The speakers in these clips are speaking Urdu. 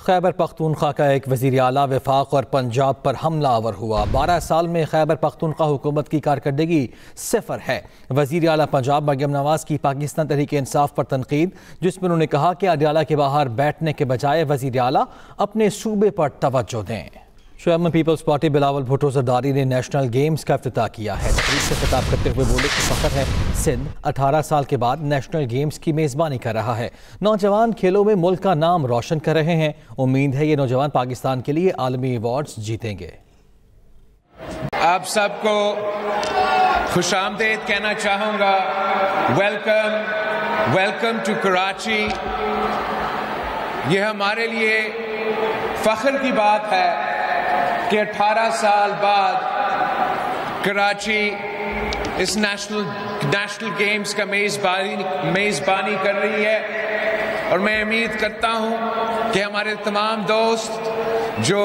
خیبر پختونخوا کا ایک وزیر اعلیٰ وفاق اور پنجاب پر حملہ آور ہوا۔ 12 سال میں خیبر پختونخوا حکومت کی کارکردگی صفر ہے۔ وزیر اعلیٰ پنجاب مریم نواز کی پاکستان تحریک انصاف پر تنقید، جس میں انہوں نے کہا کہ اڈیالہ کے باہر بیٹھنے کے بجائے وزیر اعلیٰ اپنے صوبے پر توجہ دیں۔ Chairman peoples party Bilawal Bhutto Zardari نے نیشنل گیمز کا افتتاح کیا ہے۔ تقریب سے خطاب کرتے ہوئے بولے کہ فخر ہے سندھ 18 سال کے بعد نیشنل گیمز کی میزبانی کر رہا ہے۔ نوجوان کھیلوں میں ملک کا نام روشن کر رہے ہیں۔ امید ہے یہ نوجوان پاکستان کے لیے عالمی ایوارڈز جیتیں گے۔ آپ سب کو خوش آمدید کہنا چاہوں گا۔ Welcome to Karachi. یہ ہمارے لیے فخر کی بات ہے کہ 18 سال بعد کراچی اس نیشنل گیمز کا میزبانی کر رہی ہے، اور میں امید کرتا ہوں کہ ہمارے تمام دوست جو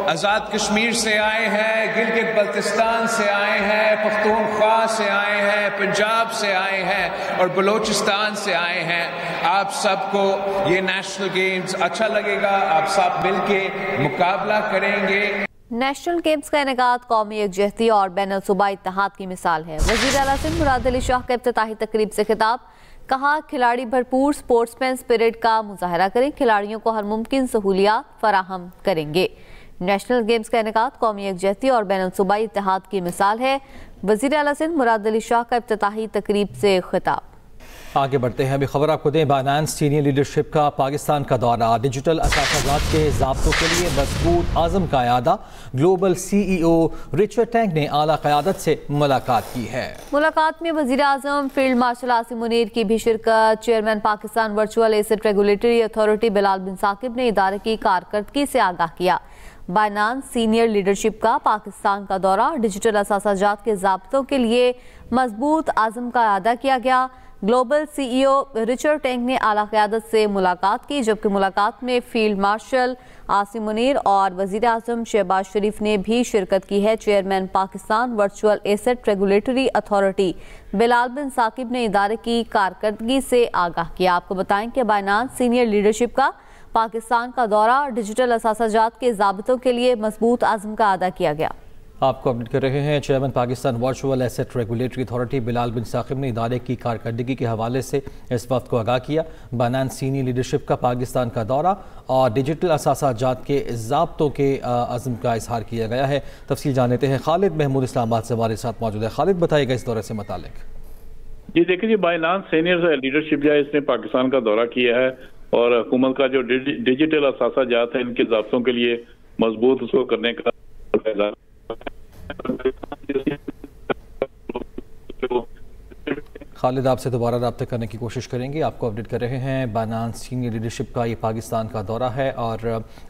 آزاد کشمیر سے آئے ہیں، گلگت بلتستان سے آئے ہیں، پختونخوا سے آئے ہیں، پنجاب سے آئے ہیں اور بلوچستان سے آئے ہیں، آپ سب کو یہ نیشنل گیمز اچھا لگے گا۔ آپ سب مل کے مقابلہ کریں گے۔ نیشنل گیمز کا انعقاد قومی یکجہتی اور بین الصوبائی اتحاد کی مثال ہے۔ وزیر اعلیٰ سندھ مراد علی شاہ کا افتتاحی تقریب سے خطاب، کہا کھلاڑی بھرپور سپورٹس مین اسپرٹ کا مظاہرہ کریں، کھلاڑیوں کو ہر ممکن سہولیات فراہم کریں گے۔ نیشنل گیمز کا انعقاد قومی یکجہتی اور بین الصوبائی اتحاد کی مثال ہے۔ وزیر اعلیٰ سندھ مراد علی شاہ کا افتتاحی تقریب سے خطاب۔ آگے بڑھتے ہیں، ابھی خبر آپ کو دیں، بائنانس سینئر لیڈرشپ کا پاکستان کا دورہ، ڈیجیٹل اثاثہ جات کے ضابطوں کے لیے مضبوط عزم کا اعادہ، گلوبل سی ای او رچرڈ ٹینگ نے اعلیٰ قیادت سے ملاقات کی ہے۔ ملاقات میں وزیر اعظم فیلڈ مارشل عاصم منیر کی بھی شرکت۔ Chairman Pakistan virtual asset regulatory authority Bilal bin Saqib نے ادارے کی کارکردگی سے آگاہ کیا۔ بائنانس سینئر لیڈرشپ کا پاکستان کا دورہ، ڈیجیٹل اثاثہ جات کے ضابطوں کے لیے مضبوط عزم کا اعادہ کیا گیا۔ گلوبل سی ای او رچرڈ ٹینگ نے اعلیٰ قیادت سے ملاقات کی، جبکہ ملاقات میں فیلڈ مارشل عاصم منیر اور وزیر اعظم شہباز شریف نے بھی شرکت کی ہے۔ Chairman Pakistan virtual asset regulatory authority Bilal bin Saqib نے ادارے کی کارکردگی سے آگاہ کیا۔ آپ کو بتائیں کہ بائنانس سینئر لیڈرشپ کا پاکستان کا دورہ، ڈیجیٹل اثاثہ جات کے ضابطوں کے لیے مضبوط عزم کا اعادہ کیا گیا۔ آپ کو اپڈیٹ کر رہے ہیں، chairman Pakistan virtual asset regulatory authority Bilal bin Saqib نے ادارے کی کارکردگی کے حوالے سے اس وقت کو آگاہ کیا۔ بائنانس سینئر لیڈرشپ کا پاکستان کا دورہ اور ڈیجیٹل اثاثہ جات کے ضابطوں کے عزم کا اظہار کیا گیا ہے۔ تفصیل جان لیتے ہیں، خالد محمود اسلام آباد سے ہمارے ساتھ موجود ہے۔ خالد، بتائیے گا اس دورے سے متعلق۔ جی دیکھیں جی، بائنانس سینئر لیڈرشپ جو ہے اس نے پاکستان کا دورہ کیا ہے، اور حکومت کا جو ڈیجیٹل اثاثہ جات ہیں ان کے ضابطوں کے لیے مضبوط اس کو کرنے کا خالد، آپ سے دوبارہ رابطہ کرنے کی کوشش کریں گے۔ آپ کو اپڈیٹ کر رہے ہیں، بائنانس سینئر لیڈرشپ کا یہ پاکستان کا دورہ ہے اور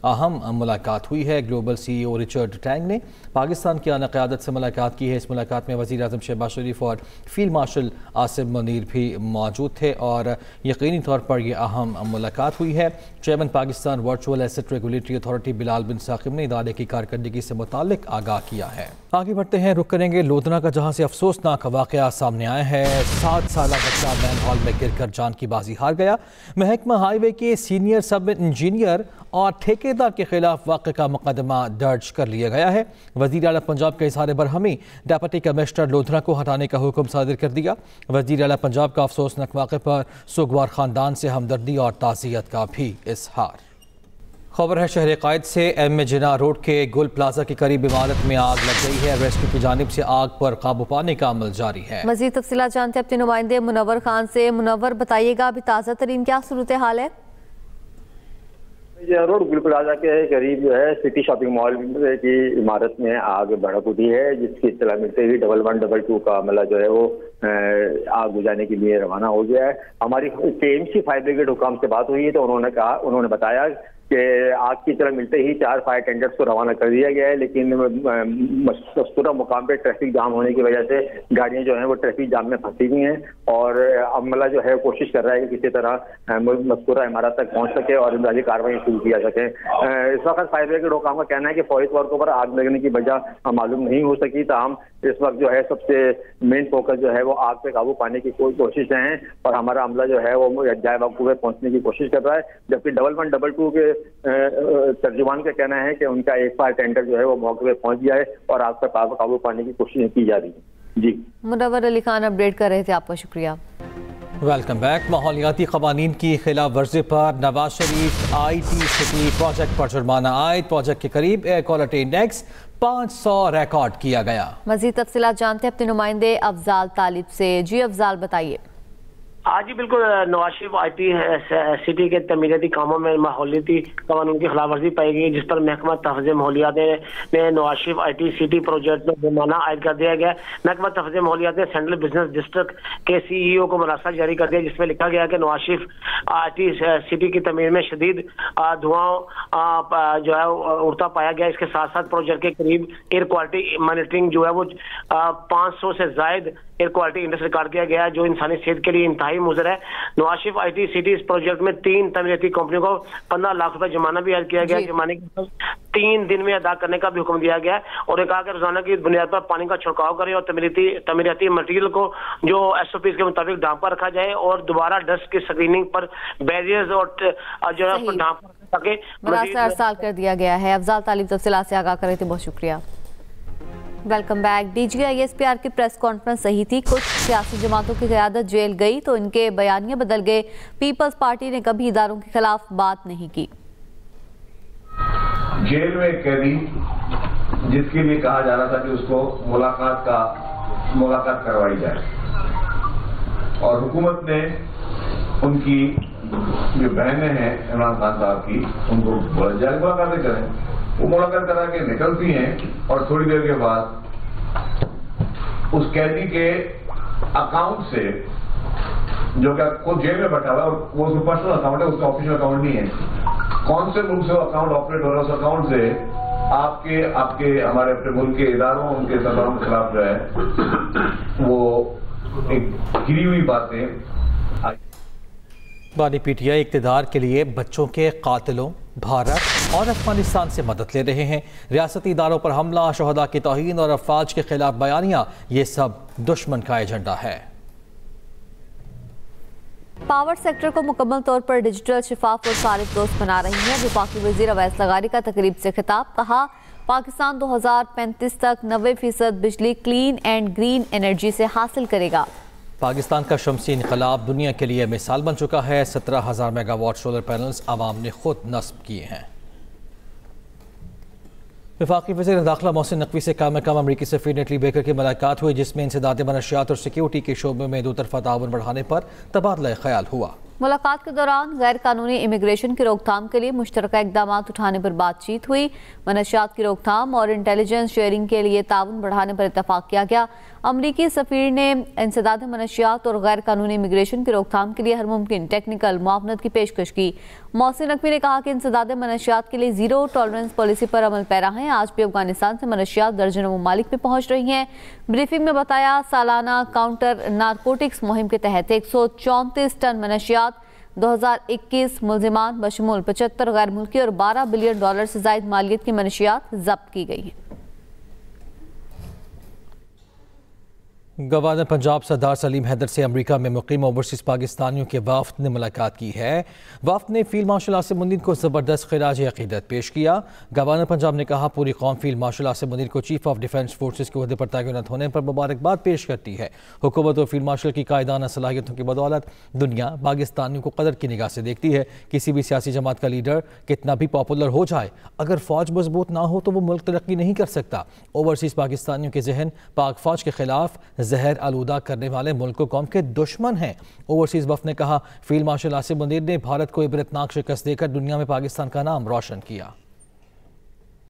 اہم ملاقات ہوئی ہے۔ گلوبل سی ای او رچرڈ ٹینگ نے پاکستان کی اعلیٰ قیادت سے ملاقات کی ہے۔ اس ملاقات میں وزیر اعظم شہباز شریف اور فیلڈ مارشل عاصم منیر بھی موجود تھے، اور یقینی طور پر یہ اہم ملاقات ہوئی ہے۔ Chairman Pakistan virtual asset regulatory authority Bilal bin Saqib نے ادارے کی کارکردگی سے متعلق آگاہ کیا ہے۔ آگے بڑھتے ہیں، رخ کریں گے لودھنا کا، جہاں سے افسوسناک واقعہ سامنے آیا ہے۔ 7 سالہ بچہ مین ہال میں گر کر جان کی بازی ہار گیا۔ محکمہ ہائی وے کے سینئر سب انجینئر اور ٹھیکیدار کے خلاف واقعے کا مقدمہ درج کر لیا گیا ہے۔ وزیر اعلیٰ پنجاب کا اظہار برہمی، ڈپٹی کمشنر لودھنا کو ہٹانے کا حکم صادر کر دیا۔ وزیر اعلیٰ پنجاب کا افسوسناک واقعے پر سوگوار خاندان سے ہمدردی اور تعزیت کا بھی اظہار۔ خبر ہے شہر قائد سے، ایم اے جناح روڈ کے گل پلازا کے قریب عمارت میں آگ لگ گئی ہے۔ ریسکیو کی جانب سے آگ پر قابو پانے کا عمل جاری ہے۔ مزید تفصیلات جانتے ہیں اپنے نمائندے منور خان سے۔ منور، بتائیے گا ابھی تازہ ترین کیا صورتحال ہے؟ روڈ گل پلازا کے قریب جو ہے سٹی شاپنگ مال کی عمارت میں آگ بھڑک اٹھی ہے، جس کی اطلاع ملتے ہی 1122 کا عملہ جو ہے وہ آگ بجھانے کے لیے روانہ ہو گیا ہے۔ ہماری KMC فائر بریگیڈ حکام سے بات ہوئی ہے تو انہوں نے بتایا کہ آگ کی اطلاع ملتے ہی 4 فائر ٹینڈرز کو روانہ کر دیا گیا ہے، لیکن مذکورہ مقام پہ ٹریفک جام ہونے کی وجہ سے گاڑیاں جو ہیں وہ ٹریفک جام میں پھنسی ہوئی ہیں، اور عملہ جو ہے کوشش کر رہا ہے کہ کسی طرح مذکورہ عمارت تک پہنچ سکے اور امدادی کارروائی شروع کیا سکے۔ اس وقت فائر بریگیڈ حکام کا کہنا ہے کہ فوری طور پر آگ لگنے کی وجہ معلوم نہیں ہو سکی، تاہم اس وقت جو ہے سب سے مین فوکس جو ہے وہ آگ پہ قابو پانے کی کوششیں ہیں اور ہمارا عملہ جو ہے وہ جائے وقوع پہ پہنچنے کی کوشش کر رہا ہے، جبکہ 1122 کے ترجمان کا کہنا ہے کہ ان کا ایک فائر ٹینکر جو ہے وہ موقع پہ پہنچ گیا ہے اور آگ پہ قابو پانے کی کوششیں کی جا رہی ہیں۔ جی منور علی خان اپڈیٹ کر رہے تھے، آپ کا شکریہ۔ Welcome back. ماحولیاتی قوانین کی خلاف ورزی پر نواز Sharif IT city city project پر جرمانہ عائد، پروجیکٹ کے قریب ایئر کوالٹی انڈیکس 500 ریکارڈ کیا گیا۔ مزید تفصیلات جانتے ہیں اپنے نمائندے افضال طالب سے۔ جی افضال بتائیے۔ جی بالکل، نواز شریف آئی ٹی سٹی کے تعمیراتی کاموں میں ماحولیاتی قوانین کی خلاف ورزی پائی گئی، جس پر محکمہ تحفظ ماحولیات نے نواز Sharif IT city city project میں جرمانہ عائد کر دیا گیا۔ محکمہ تحفظ ماحولیات نے سینٹرل بزنس ڈسٹرکٹ کے سی ای او کو مراسلہ جاری کر دیا، جس میں لکھا گیا کہ نواز شریف آئی ٹی سٹی کی تعمیر میں شدید دھواں جو ہے اڑتا پایا گیا۔ اس کے ساتھ ساتھ پروجیکٹ کے قریب ایئر کوالٹی مانیٹرنگ جو ہے وہ 500 سے زائد ایئر کوالٹی انڈیکس ریکارڈ کیا گیا، جو انسانی صحت کے لیے انتہائی مضر ہے۔ نواز شریف آئی ٹی سٹی اس پروجیکٹ میں 3 تعمیراتی کمپنیوں کو 15 لاکھ روپے جرمانہ بھی عائد کیا گیا۔ جرمانے کی 3 دن میں ادا کرنے کا بھی حکم دیا گیا اور یہ کہا کہ روزانہ کی بنیاد پر پانی کا چھڑکاؤ کرے اور تعمیراتی مٹیریل کو جو ایس او پیز کے مطابق ڈھانپ پر رکھا جائے اور دوبارہ ڈسٹ کی اسکریننگ پر بیریئرز اور جو ہے ڈھانپ پر تاکہ مراسلہ ارسال کر دیا گیا ہے۔ افضال طالب تفصیلات سے آگاہ کر رہے تھے، بہت شکریہ۔ Welcome back. D G I S P R کی پریس کانفرنس صحیح تھی، کچھ سیاسی جماعتوں کی قیادت جیل گئی تو ان کے بیانیے بدل گئے، پیپلز پارٹی نے کبھی اداروں کے خلاف بات نہیں کی۔ جیل میں ایک قیدی جس کے لیے کہا جا رہا تھا کہ اس کو ملاقات کروائی جائے اور حکومت نے ان کی جو بہنیں ہیں عمران خان صاحب کی ان کو بولا جائے ملاقاتیں کریں، وہ ملاقات کرا کے نکلتی ہیں اور تھوڑی دیر کے بعد اس قیدی کے اکاؤنٹ سے جو کہ خود جیل میں بیٹھا ہوا ہے، وہ اس کا پرسنل اکاؤنٹ ہے، اس کا آفیشیل اکاؤنٹ نہیں ہے، کون سے ملک سے وہ اکاؤنٹ آپریٹ ہو رہا ہے، اس اکاؤنٹ سے آپ کے ہمارے اپنے ملک کے اداروں ان کے سربراہوں کے خلاف جو ہے وہ ایک گری ہوئی باتیں۔ بانی پی ٹی آئی اقتدار کے لیے بچوں کے قاتلوں بھارت اور افغانستان سے مدد لے رہے ہیں، ریاستی اداروں پر حملہ، شہداء کی توہین اور افواج کے خلاف بیانیاں، یہ سب دشمن کا ایجنڈا ہے۔ پاور سیکٹر کو مکمل طور پر ڈیجیٹل، شفاف اور صارف دوست بنا رہی ہے۔ وفاقی وزیر اویس لغاری کا تقریب سے خطاب، کہا پاکستان 2035 تک 90% بجلی کلین اینڈ گرین انرجی سے حاصل کرے گا۔ پاکستان کا شمسی انقلاب دنیا کے لیے مثال بن چکا ہے، 17,000 میگا واٹ سولر پینلز عوام نے خود نصب کیے ہیں۔ وفاقی وزیر داخلہ محسن نقوی سے کام امریکی سفیر نیٹلی بیکر کی ملاقات ہوئی، جس میں انسداد منشیات اور سیکیورٹی کے شعبے میں 2 طرفہ تعاون بڑھانے پر تبادلہ خیال ہوا۔ ملاقات کے دوران غیر قانونی امیگریشن کی روک تھام کے لیے مشترکہ اقدامات اٹھانے پر بات چیت ہوئی، منشیات کی روک تھام اور انٹیلیجنس شیئرنگ کے لیے تعاون بڑھانے پر اتفاق کیا گیا۔ امریکی سفیر نے انسداد منشیات اور غیر قانونی امیگریشن کی روک تھام کے لیے ہر ممکن ٹیکنیکل معاونت کی پیشکش کی۔ محسن نقوی نے کہا کہ انسداد منشیات کے لیے زیرو ٹالرنس پالیسی پر عمل پیرا ہیں، آج بھی افغانستان سے منشیات درجنوں ممالک میں پہنچ رہی ہیں۔ بریفنگ میں بتایا سالانہ کاؤنٹر نارکوٹکس مہم کے تحت 134 ٹن منشیات 2021 ملزمان بشمول 75 غیر ملکی اور $12 بلین سے زائد مالیت کی منشیات ضبط کی گئی ہیں۔ گورنر پنجاب سردار سلیم حیدر سے امریکہ میں مقیم اوورسیز پاکستانیوں کے وفد نے ملاقات کی ہے۔ وفد نے فیلڈ مارشل عاصم منیر کو زبردست خراج عقیدت پیش کیا۔ گورنر پنجاب نے کہا پوری قوم فیلڈ مارشل عاصم منیر کو چیف آف ڈیفنس فورسز کے عہدے پر تعینات ہونے پر مبارکباد پیش کرتی ہے۔ حکومت اور فیلڈ مارشل کی قائدانہ صلاحیتوں کی بدولت دنیا پاکستانیوں کو قدر کی نگاہ سے دیکھتی ہے۔ کسی بھی سیاسی جماعت کا لیڈر کتنا بھی پاپولر ہو جائے، اگر فوج مضبوط نہ ہو تو وہ ملک ترقی نہیں کر سکتا۔ اوورسیز پاکستانیوں کے ذہن پاک فوج کے خلاف زہر آلودہ کرنے والے ملک و قوم کے دشمن ہیں۔ اوورسیز وفد نے کہا فیلڈ مارشل عاصم منیر نے بھارت کو عبرتناک شکست دے کر دنیا میں پاکستان کا نام روشن کیا۔